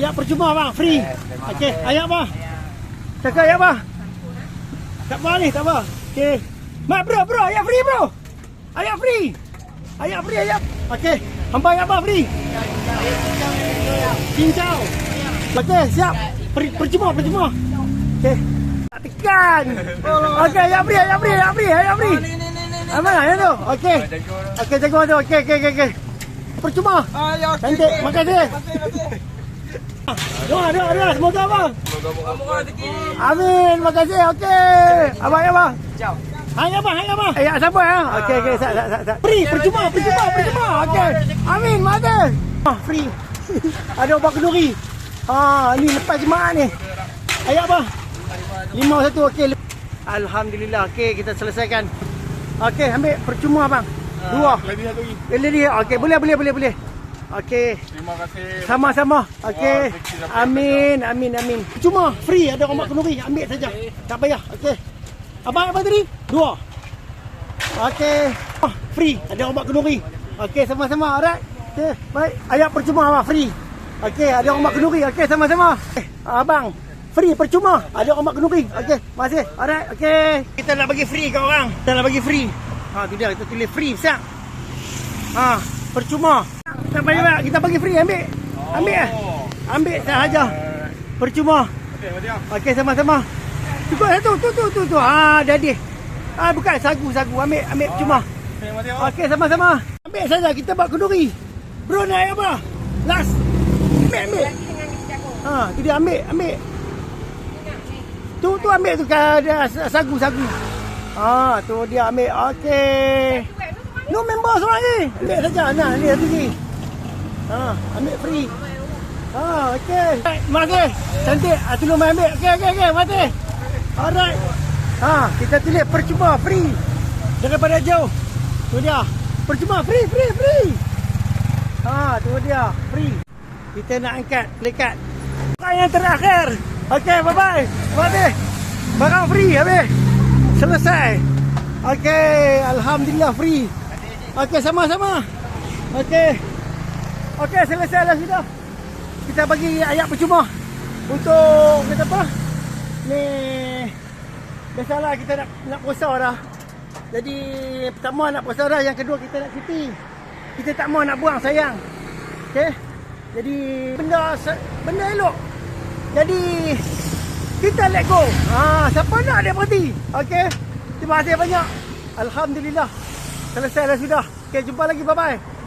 ayak percuma bang, free. Okey, ayak bang. Cakap ayak bang. Tak apa ni, tak apa. Okey. Mak bro, ayak free bro. Ayak free. Ayak free, ayak. Okey. Hamba ayak bang free. Cincau. Okey, siap. Percuma. Okey. Tak tekan. Okey, ayak free. Aman ya tu. Okey. Okey, jaga tu. Okey. Percuma. Cantik. Makasih. Doa. Semoga bang. Semoga rezeki. Amin. Makasih. Okey. Abang ya bang. Ciao. Hai abang. Ya, sabar ya. Okey. Sat. Free. Percuma. Okey. Amin. Makasih. Free. Ada obat kenduri. Ni lepas jemaah ni. Ayak bang. 5-1. Okey. Alhamdulillah. Okey, kita selesaikan. Okey, ambil percuma bang. 2. Lagi satu lagi. Lagi. Okey, boleh. Okey. Terima kasih. Sama-sama. Okey. Amin. Cuma free, ada obat kenduri. Ambil saja. Tak payah. Okey. Abang apa tadi? 2. Okey. Free, ada obat kenduri. Okey, sama-sama. Alright. Okey, baik. Ayak percuma abang free. Okey, ada obat kenduri. Okey, sama-sama. Abang free percuma. Ada obat kenduri. Okey, makasih. Alright. Okey. Kita nak bagi free kat orang. Tu dia, kita tulis free siap. Percuma. Tak payah, kita bagi free, ambil. Ambil sahaja. Percuma. Okey, sama-sama. Cukup satu, tu. Jadi. Bukan sagu. Ambil percuma. Okey, sama-sama. Ambil saja, kita buat kenduri. Bro, naik apa? Last. Ambil. Tu dia, ambil. Tu ambil tu, ada sagu. Tu dia ambil. Okey. No member seorang ni. Ambil saja. Nah, ni satu ni. Ambil free. Okey. Terima kasih. Cantik. Tolong mai ambil. Okey. Terima kasih. Alright. Kita tulis percuma free. Daripada jauh. Tu dia. Percuma free. Tu dia. Free. Kita nak angkat pelikat. Yang terakhir. Okey, bye-bye. Terima kasih. Barang free habis. Selesai. Okey, alhamdulillah free. Okey, sama-sama. Okey, selesai dah sudah. Kita bagi ayak percuma untuk kata apa? Ni biasalah kita nak puasa dah. Jadi pertama nak puasa dah, yang kedua kita nak cuti. Kita tak mau nak buang sayang. Okey. Jadi benda elok. Jadi kita let go. Siapa nak dia berhenti. Okey. Terima kasih banyak. Alhamdulillah. Selesai dah sudah. Okey, jumpa lagi. Bye-bye.